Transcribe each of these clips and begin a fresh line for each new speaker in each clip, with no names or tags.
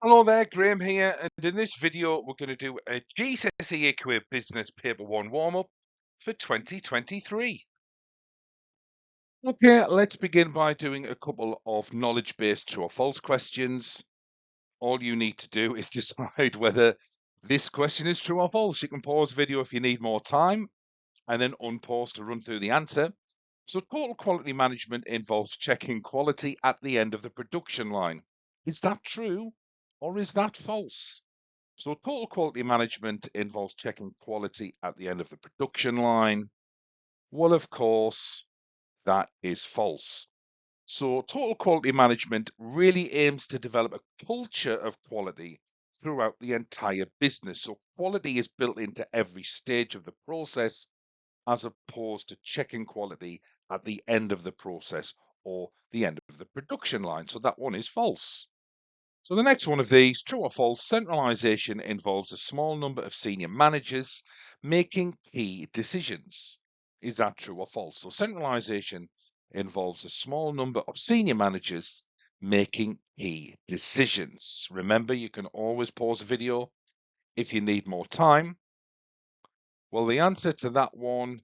Hello there, Graham here, and in this video we're going to do a GCSE AQA Business Paper 1 warm-up for 2023. Okay, let's begin by doing a couple of knowledge-based true or false questions. All you need to do is decide whether this question is true or false. You can pause the video if you need more time, and then unpause to run through the answer. So total quality management involves checking quality at the end of the production line. Is that true or is that false? So total quality management involves checking quality at the end of the production line. Well, of course, that is false. So total quality management really aims to develop a culture of quality throughout the entire business. So quality is built into every stage of the process as opposed to checking quality at the end of the process or the end of the production line. So that one is false. So the next one of these, true or false, centralization involves a small number of senior managers making key decisions. Is that true or false? So centralization involves a small number of senior managers making key decisions. Remember, you can always pause the video if you need more time. Well, the answer to that one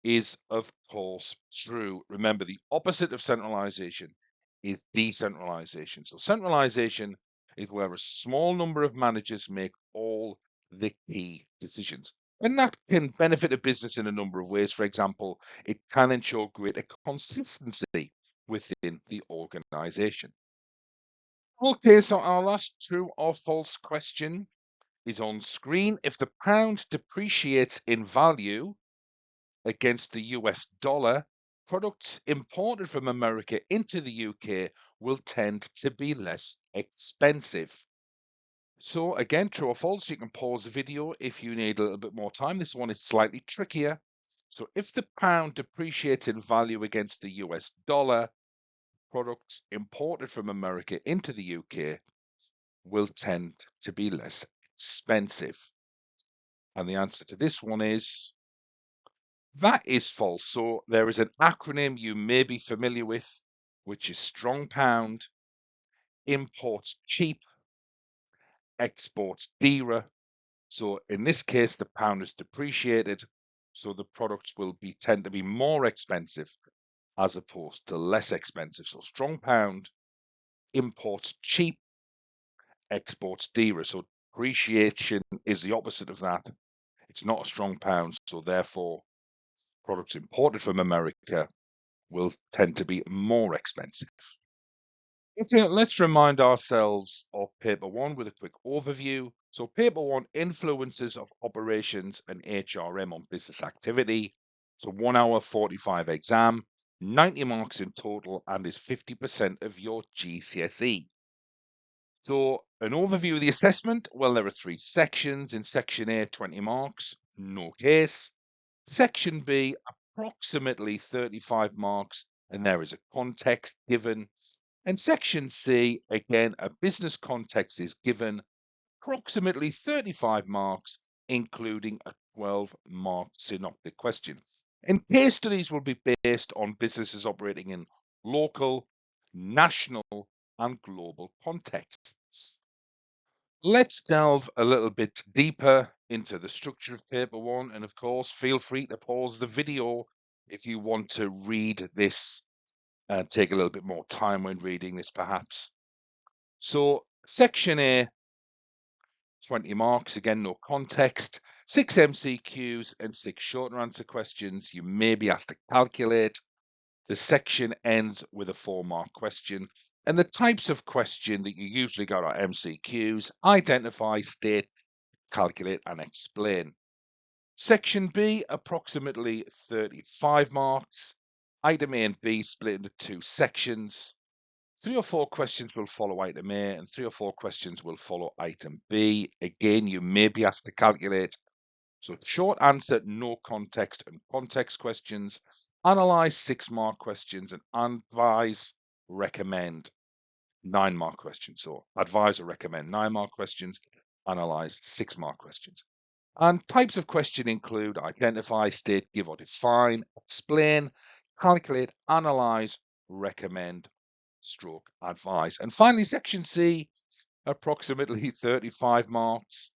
is, of course, true. Remember, the opposite of centralization is decentralization. So centralization is where a small number of managers make all the key decisions. And that can benefit a business in a number of ways. For example, it can ensure greater consistency within the organization. Okay, so our last true or false question is on screen. If the pound depreciates in value against the US dollar, products imported from America into the UK will tend to be less expensive. So again, true or false, you can pause the video if you need a little bit more time. This one is slightly trickier. So if the pound depreciates in value against the US dollar, products imported from America into the UK will tend to be less expensive. And the answer to this one is that is false. So there is an acronym you may be familiar with, which is strong pound, imports cheap, exports dearer. So in this case, the pound is depreciated, so the products will tend to be more expensive as opposed to less expensive. So strong pound, imports cheap, exports dearer. So depreciation is the opposite of that. It's not a strong pound, so therefore products imported from America will tend to be more expensive. Okay, let's remind ourselves of paper one with a quick overview. So paper one, influences of operations and HRM on business activity. So 1 hour 45 exam, 90 marks in total, and is 50% of your GCSE. So an overview of the assessment. Well, there are 3 sections. In section A, 20 marks, no case. Section B, approximately 35 marks, and there is a context given. And section C, again, a business context is given, approximately 35 marks, including a 12-mark synoptic question. And case studies will be based on businesses operating in local, national, and global contexts. Let's delve a little bit deeper into the structure of paper one. And of course, feel free to pause the video if you want to read this and take a little bit more time when reading this, perhaps. So, section A, 20 marks, again, no context, 6 MCQs and 6 shorter answer questions. You may be asked to calculate. The section ends with a 4-mark question. And the types of question that you usually got are MCQs: identify, state, calculate, and explain. Section B, approximately 35 marks. Item A and B split into 2 sections. 3 or 4 questions will follow item A, and 3 or 4 questions will follow item B. Again, you may be asked to calculate. So short answer, no context, and context questions. Analyze, 6-mark questions, and advise, recommend, 9-mark questions. So advise or recommend, 9-mark questions. Analyze, 6-mark questions. And types of question include identify, state, give or define, explain, calculate, analyze, recommend, stroke, advise. And finally, section C, approximately 35 marks.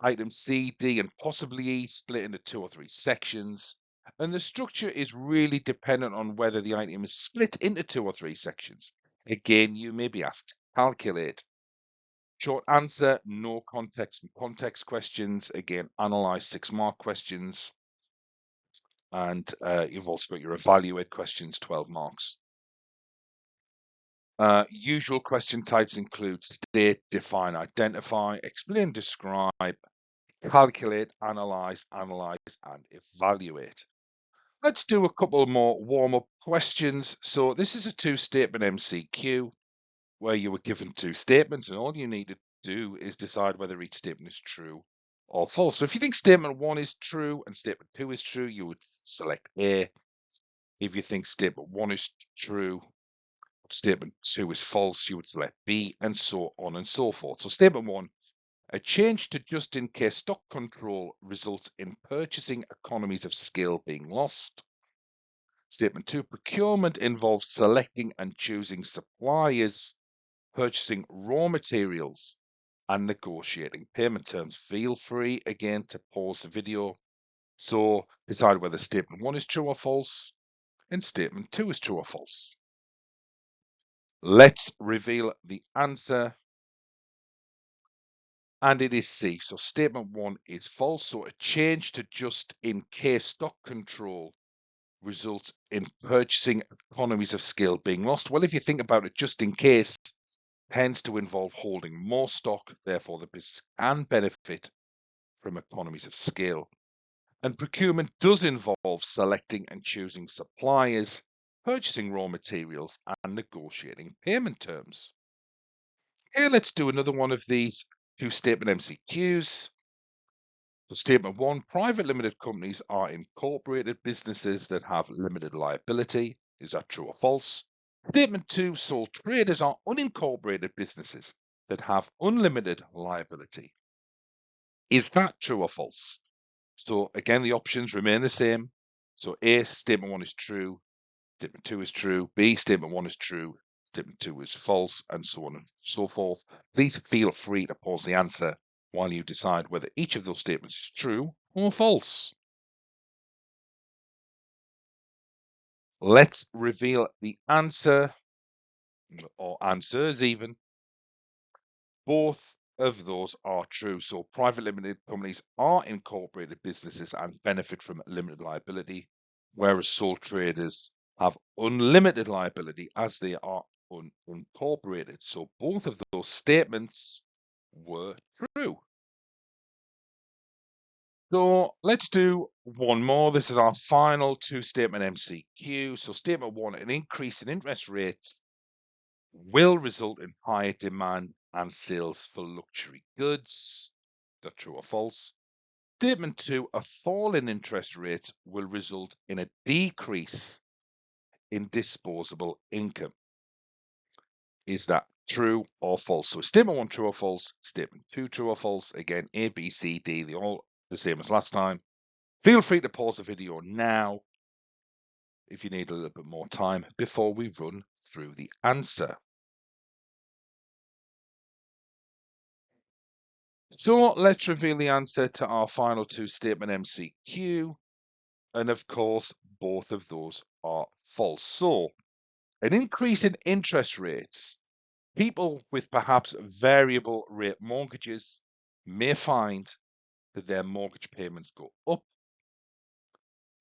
Item C, D, and possibly E split into 2 or 3 sections. And the structure is really dependent on whether the item is split into 2 or 3 sections. Again, you may be asked to calculate. Short answer, no context and context questions. Again, analyze 6-mark questions. And you've also got your evaluate questions, 12 marks. Usual question types include state, define, identify, explain, describe, calculate, analyze, and evaluate. Let's do a couple more warm-up questions. So this is a 2-statement MCQ where you were given 2 statements and all you need to do is decide whether each statement is true or false. So if you think statement 1 is true and statement 2 is true, you would select A. If you think statement 1 is true, statement 2 is false, you would select B, and so on and so forth. So statement 1, a change to just-in-case stock control results in purchasing economies of scale being lost. Statement 2, procurement involves selecting and choosing suppliers, purchasing raw materials, and negotiating payment terms. Feel free again to pause the video. So decide whether statement 1 is true or false, and statement 2 is true or false. Let's reveal the answer. And it is C. So statement 1 is false. So a change to just-in-case stock control results in purchasing economies of scale being lost. Well, if you think about it, just in case tends to involve holding more stock, therefore the business can benefit from economies of scale. And procurement does involve selecting and choosing suppliers, purchasing raw materials, and negotiating payment terms. Okay, let's do another one of these 2-statement MCQs. So statement 1, private limited companies are incorporated businesses that have limited liability. Is that true or false? Statement 2, sole traders are unincorporated businesses that have unlimited liability. Is that true or false? So again, the options remain the same. So A, statement 1 is true, statement 2 is true, B, statement 1 is true, statement 2 is false, and so on and so forth. Please feel free to pause the answer while you decide whether each of those statements is true or false. Let's reveal the answer, or answers even. Both of those are true. So private limited companies are incorporated businesses and benefit from limited liability, whereas sole traders have unlimited liability as they are unincorporated. So both of those statements were true. So let's do one more. This is our final 2-statement MCQ. So statement 1, an increase in interest rates will result in higher demand and sales for luxury goods. Is that true or false? Statement 2, a fall in interest rates will result in a decrease in disposable income. Is that true or false? So statement 1, true or false? Statement 2, true or false? Again, A, B, C, D, they're all the same as last time. Feel free to pause the video now if you need a little bit more time before we run through the answer. So let's reveal the answer to our final 2-statement MCQ. And of course, both of those are false. So an increase in interest rates, people with perhaps variable rate mortgages may find that their mortgage payments go up.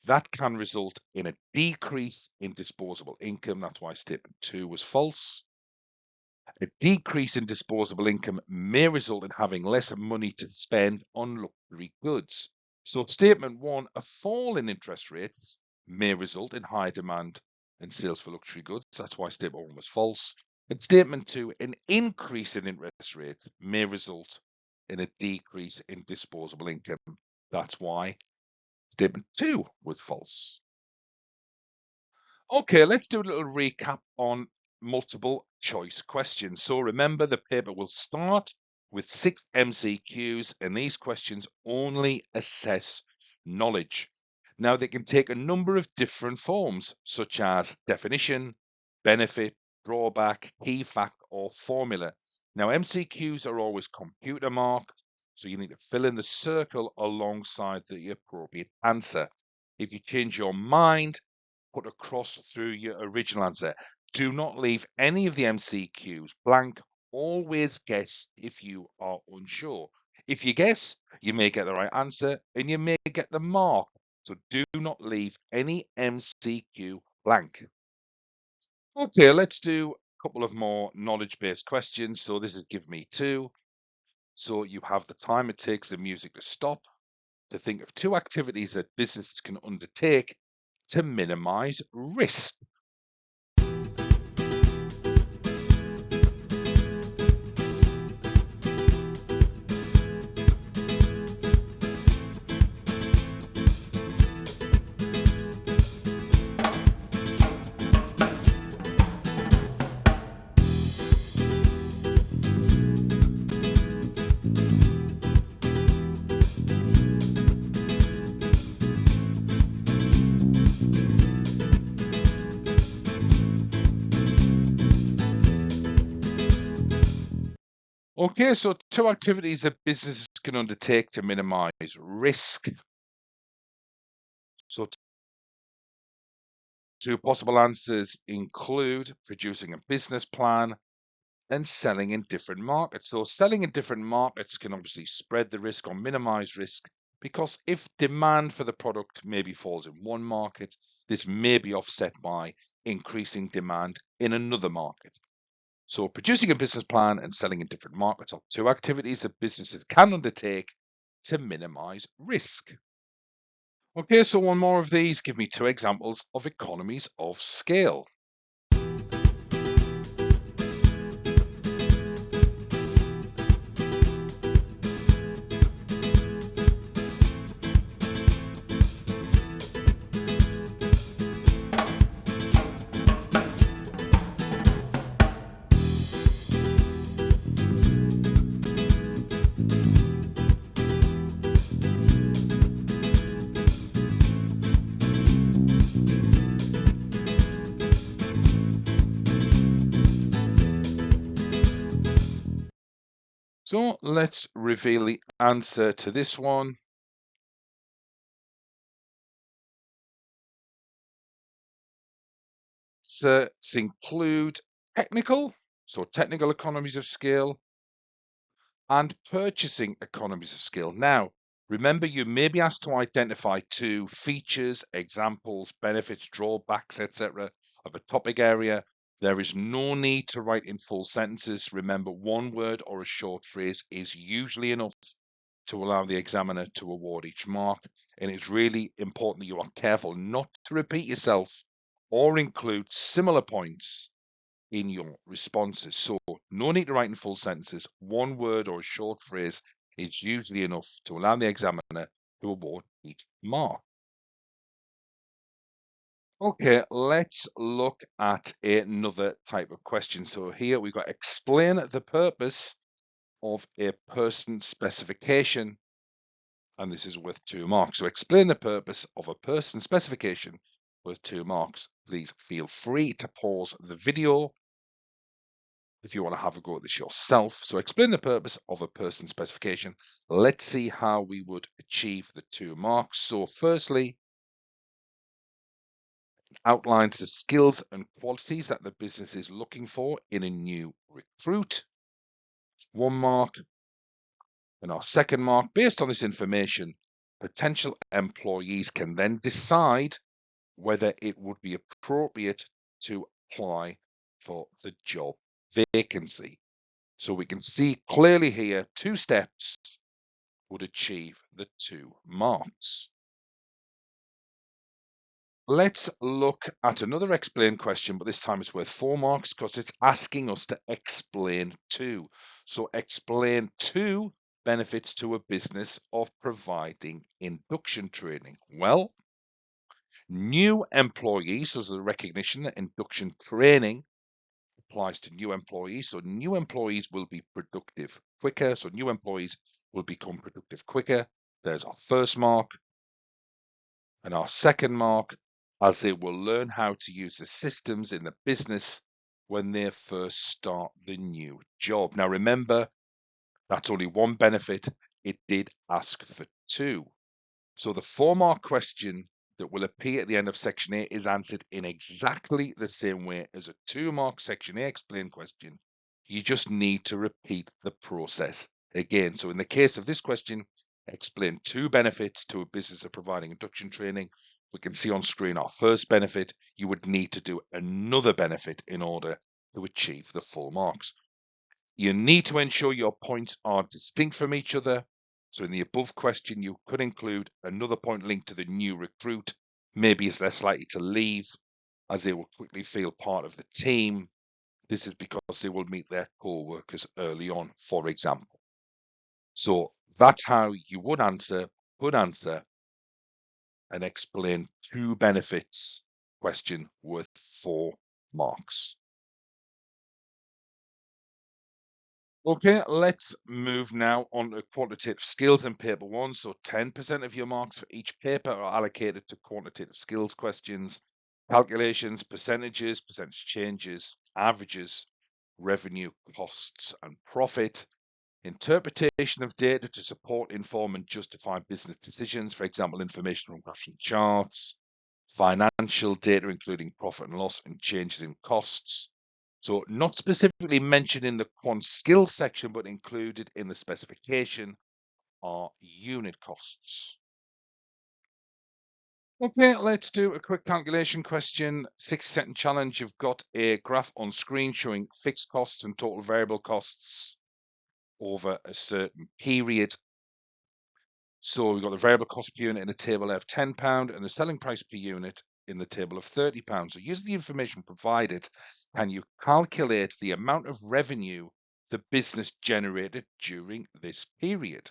That can result in a decrease in disposable income. That's why statement 2 was false. A decrease in disposable income may result in having less money to spend on luxury goods. So statement 1, a fall in interest rates may result in higher demand and sales for luxury goods. That's why statement 1 was false. And statement 2, an increase in interest rates may result in a decrease in disposable income. That's why statement 2 was false. Okay, let's do a little recap on multiple choice questions. So remember, the paper will start with 6 MCQs, and these questions only assess knowledge. Now, they can take a number of different forms, such as definition, benefit, drawback, key fact, or formula. Now, MCQs are always computer marked, so you need to fill in the circle alongside the appropriate answer. If you change your mind, put a cross through your original answer. Do not leave any of the MCQs blank. Always guess if you are unsure. If you guess, you may get the right answer and you may get the mark. So do not leave any MCQ blank. Okay, let's do a couple of more knowledge-based questions. So this is give me two. So you have the time it takes the music to stop, to think of two activities that businesses can undertake to minimize risk. Okay, so two activities that businesses can undertake to minimize risk. So two possible answers include producing a business plan and selling in different markets. So selling in different markets can obviously spread the risk or minimize risk, because if demand for the product maybe falls in one market, this may be offset by increasing demand in another market. So producing a business plan and selling in different markets are two activities that businesses can undertake to minimize risk. Okay, so one more of these. Give me two examples of economies of scale. So let's reveal the answer to this one. So it's include technical, so technical economies of scale, and purchasing economies of scale. Now, remember, you may be asked to identify two features, examples, benefits, drawbacks, etc. of a topic area. There is no need to write in full sentences. Remember, one word or a short phrase is usually enough to allow the examiner to award each mark. And it's really important that you are careful not to repeat yourself or include similar points in your responses. So no need to write in full sentences. One word or a short phrase is usually enough to allow the examiner to award each mark. Okay, let's look at another type of question. So here we've got explain the purpose of a person specification, and this is worth 2 marks. So explain the purpose of a person specification worth 2 marks. Please feel free to pause the video if you want to have a go at this yourself. So explain the purpose of a person specification. Let's see how we would achieve the 2 marks. So firstly, outlines the skills and qualities that the business is looking for in a new recruit. 1 mark. And our second mark, based on this information, potential employees can then decide whether it would be appropriate to apply for the job vacancy. So we can see clearly here 2 steps would achieve the 2 marks. Let's look at another explain question, but this time it's worth 4 marks because it's asking us to explain 2. So explain 2 benefits to a business of providing induction training. Well, new employees, so there's a recognition that induction training applies to new employees. So new employees will be productive quicker. So new employees will become productive quicker. There's our first mark. And our second mark, as they will learn how to use the systems in the business when they first start the new job. Now remember, that's only one benefit. It did ask for two. So the 4-mark question that will appear at the end of section A is answered in exactly the same way as a 2-mark section A explain question. You just need to repeat the process again. So in the case of this question, explain 2 benefits to a business of providing induction training. We can see on screen our first benefit. You would need to do another benefit in order to achieve the full marks. You need to ensure your points are distinct from each other. So in the above question, you could include another point linked to the new recruit. Maybe is less likely to leave as they will quickly feel part of the team. This is because they will meet their co-workers early on, for example. So that's how you would answer, could answer, and explain 2 benefits question worth 4 marks. Okay, let's move now on to quantitative skills in paper 1. So 10% of your marks for each paper are allocated to quantitative skills questions, calculations, percentages, percentage changes, averages, revenue, costs, and profit, interpretation of data to support, inform, and justify business decisions, for example, information from graphs and charts, financial data, including profit and loss and changes in costs. So not specifically mentioned in the quant skills section, but included in the specification are unit costs. Okay, let's do a quick calculation question. 60-second challenge. You've got a graph on screen showing fixed costs and total variable costs over a certain period. So we've got the variable cost per unit in the table of £10 and the selling price per unit in the table of £30. So using the information provided, can you calculate the amount of revenue the business generated during this period?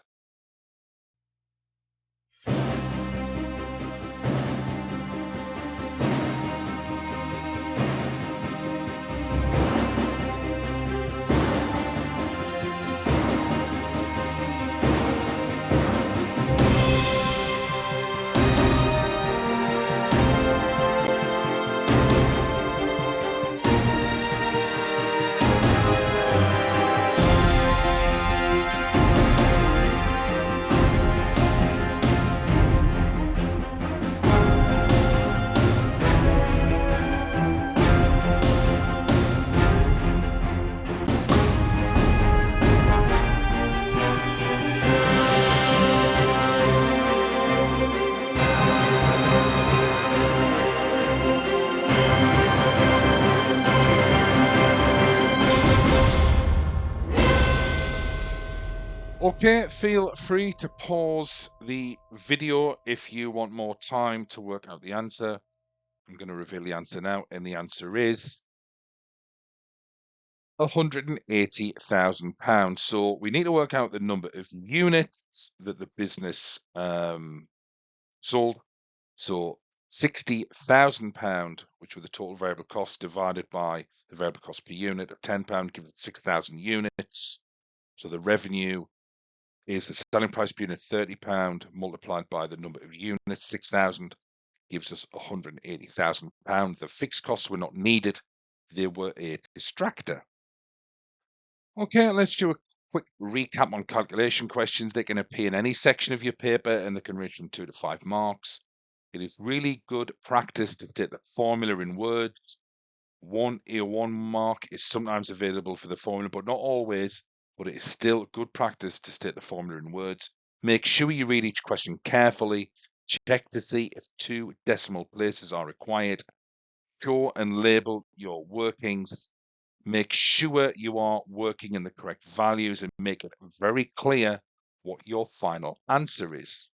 Okay, feel free to pause the video if you want more time to work out the answer. I'm going to reveal the answer now, and the answer is £180,000. So we need to work out the number of units that the business sold. So £60,000, which were the total variable cost, divided by the variable cost per unit of £10, gives it 6,000 units. So the revenue is the selling price per unit £30 multiplied by the number of units, 6,000, gives us £180,000. The fixed costs were not needed. They were a distractor. Okay, let's do a quick recap on calculation questions. They can appear in any section of your paper and they can range from 2 to 5 marks. It is really good practice to state the formula in words. A 1 mark is sometimes available for the formula, but not always. But it is still good practice to state the formula in words. Make sure you read each question carefully. Check to see if 2 decimal places are required. Show and label your workings. Make sure you are working in the correct values and make it very clear what your final answer is.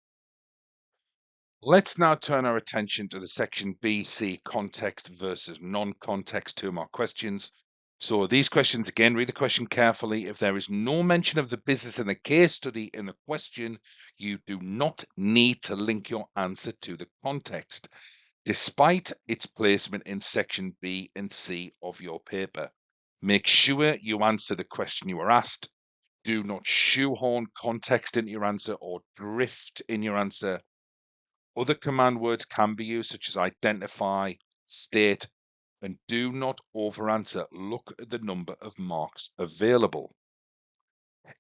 Let's now turn our attention to the section BC, context versus non-context 2-mark questions. So these questions, again, read the question carefully. If there is no mention of the business in the case study in the question, you do not need to link your answer to the context, despite its placement in section B and C of your paper. Make sure you answer the question you are asked. Do not shoehorn context into your answer or drift in your answer. Other command words can be used, such as identify, state, and do not over-answer. Look at the number of marks available.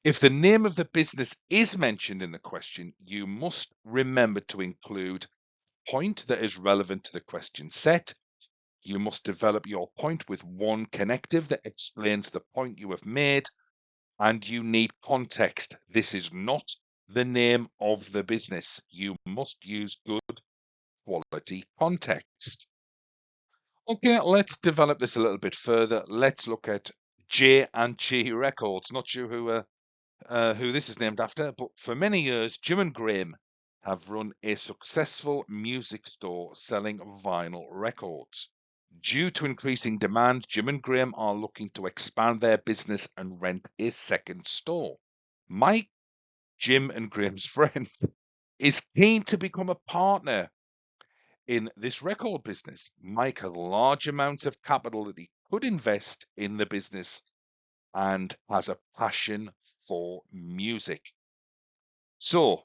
If the name of the business is mentioned in the question, you must remember to include a point that is relevant to the question set. You must develop your point with one connective that explains the point you have made, and you need context. This is not the name of the business. You must use good quality context. Okay, let's develop this a little bit further. Let's look at J&G Records. Not sure who this is named after, but for many years, Jim and Graham have run a successful music store selling vinyl records. Due to increasing demand, Jim and Graham are looking to expand their business and rent a second store. Mike, Jim and Graham's friend, is keen to become a partner in this record business. Mike has large amounts of capital that he could invest in the business and has a passion for music. So,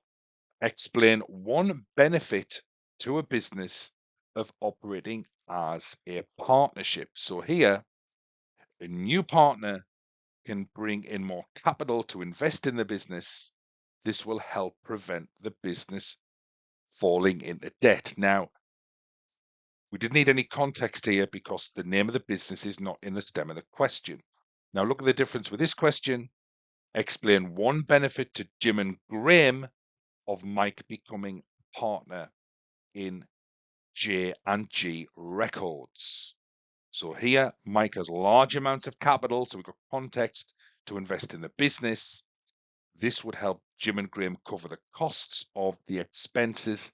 explain one benefit to a business of operating as a partnership. So here, a new partner can bring in more capital to invest in the business. This will help prevent the business falling into debt. Now, we didn't need any context here because the name of the business is not in the stem of the question. Now, look at the difference with this question. Explain one benefit to Jim and Graham of Mike becoming partner in J&G Records. So here, Mike has large amounts of capital, so we've got context to invest in the business. This would help Jim and Graham cover the costs of the expenses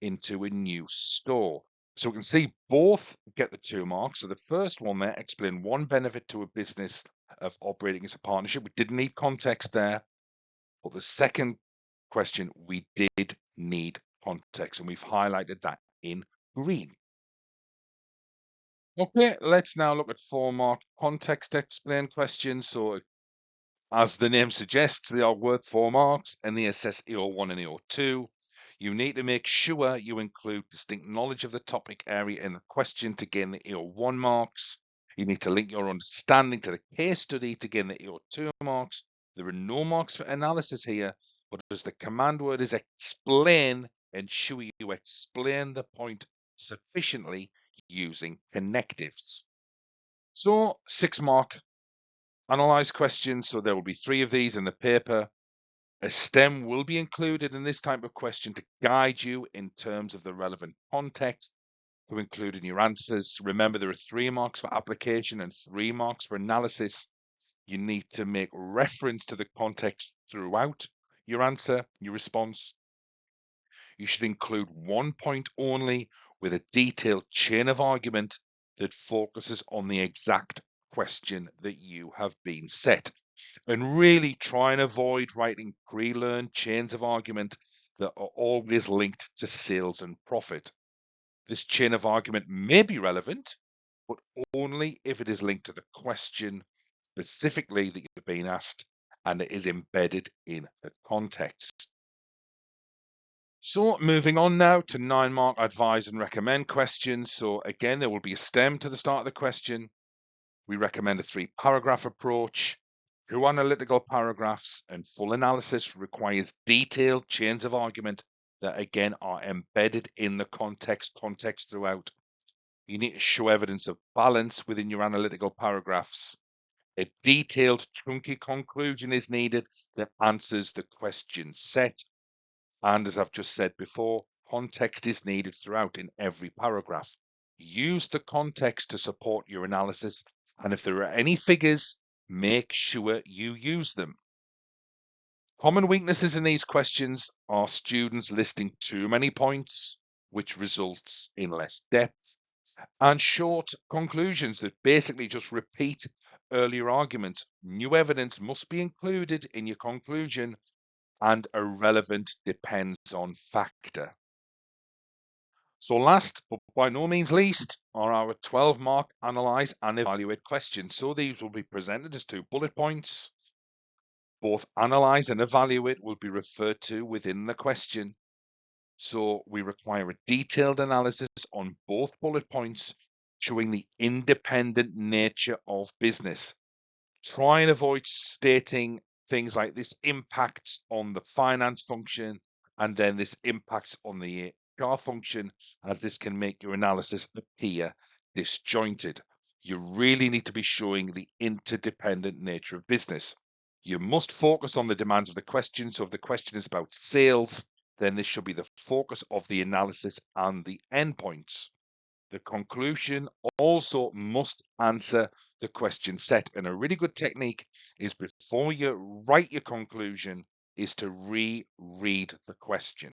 into a new store. So we can see both get the 2 marks. So the first one there, explain one benefit to a business of operating as a partnership. We didn't need context there. But the second question, we did need context, and we've highlighted that in green. Okay, let's now look at 4-mark context explain questions. So as the name suggests, they are worth 4 marks and they assess EO1 and EO2. You need to make sure you include distinct knowledge of the topic area in the question to gain the EO1 marks. You need to link your understanding to the case study to gain the EO2 marks. There are no marks for analysis here, but as the command word is explain, ensure you explain the point sufficiently using connectives. So 6-mark analyze questions. So there will be 3 of these in the paper. A stem will be included in this type of question to guide you in terms of the relevant context to include in your answers. Remember, there are 3 marks for application and 3 marks for analysis. You need to make reference to the context throughout your answer, your response. You should include one point only with a detailed chain of argument that focuses on the exact question that you have been set. And really try and avoid writing pre-learned chains of argument that are always linked to sales and profit. This chain of argument may be relevant, but only if it is linked to the question specifically that you've been asked and it is embedded in the context. So moving on now to 9-mark advise and recommend questions. So again, there will be a stem to the start of the question. We recommend a 3-paragraph approach. 2 analytical paragraphs and full analysis requires detailed chains of argument that again are embedded in the context throughout. You need to show evidence of balance within your analytical paragraphs. A detailed chunky conclusion is needed that answers the question set. And as I've just said before, context is needed throughout in every paragraph. Use the context to support your analysis, and if there are any figures, make sure you use them. Common weaknesses in these questions are students listing too many points, which results in less depth, and short conclusions that basically just repeat earlier arguments. New evidence must be included in your conclusion, and a relevant depends on factor. So last, but by no means least, are our 12-mark analyze and evaluate questions. So these will be presented as 2 bullet points. Both analyze and evaluate will be referred to within the question. So we require a detailed analysis on both bullet points showing the independent nature of business. Try and avoid stating things like this impacts on the finance function and then this impacts on the HR function, as this can make your analysis appear disjointed. You really need to be showing the interdependent nature of business. You must focus on the demands of the question. So if the question is about sales, then this should be the focus of the analysis and the endpoints. The conclusion also must answer the question set. And a really good technique is, before you write your conclusion, is to reread the question.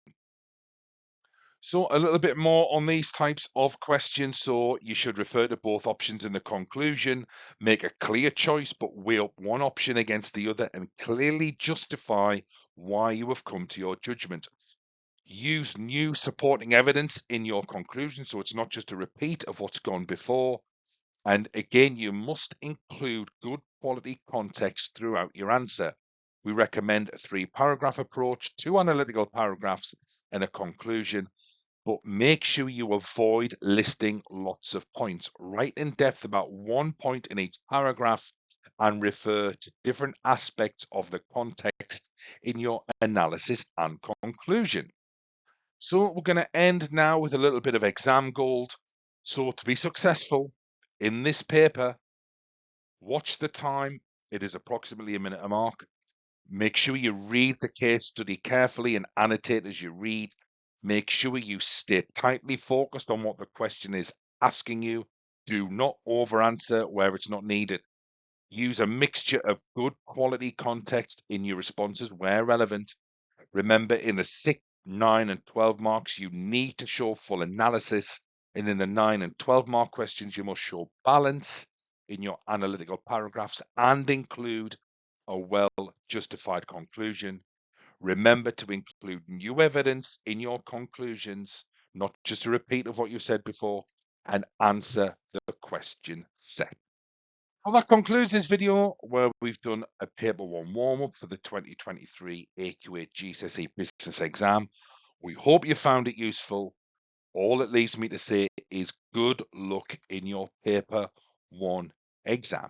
So a little bit more on these types of questions. So you should refer to both options in the conclusion, make a clear choice, but weigh up one option against the other and clearly justify why you have come to your judgment. Use new supporting evidence in your conclusion, so it's not just a repeat of what's gone before. And again, you must include good quality context throughout your answer. We recommend a 3-paragraph approach, 2 analytical paragraphs, and a conclusion. But make sure you avoid listing lots of points. Write in depth about one point in each paragraph and refer to different aspects of the context in your analysis and conclusion. So we're going to end now with a little bit of exam gold. So to be successful in this paper, watch the time. It is approximately a minute a mark. Make sure you read the case study carefully and annotate as you read. Make sure you stay tightly focused on what the question is asking you. Do not over answer where it's not needed. Use a mixture of good quality context in your responses where relevant. Remember, in the 6, 9, and 12 marks, you need to show full analysis. And in the 9 and 12 mark questions, you must show balance in your analytical paragraphs and include a well-justified conclusion. Remember to include new evidence in your conclusions, not just a repeat of what you said before, and answer the question set. Well, that concludes this video where we've done a paper 1 warm-up for the 2023 AQA GCSE Business exam. We hope you found it useful. All it leaves me to say is good luck in your paper 1 exam.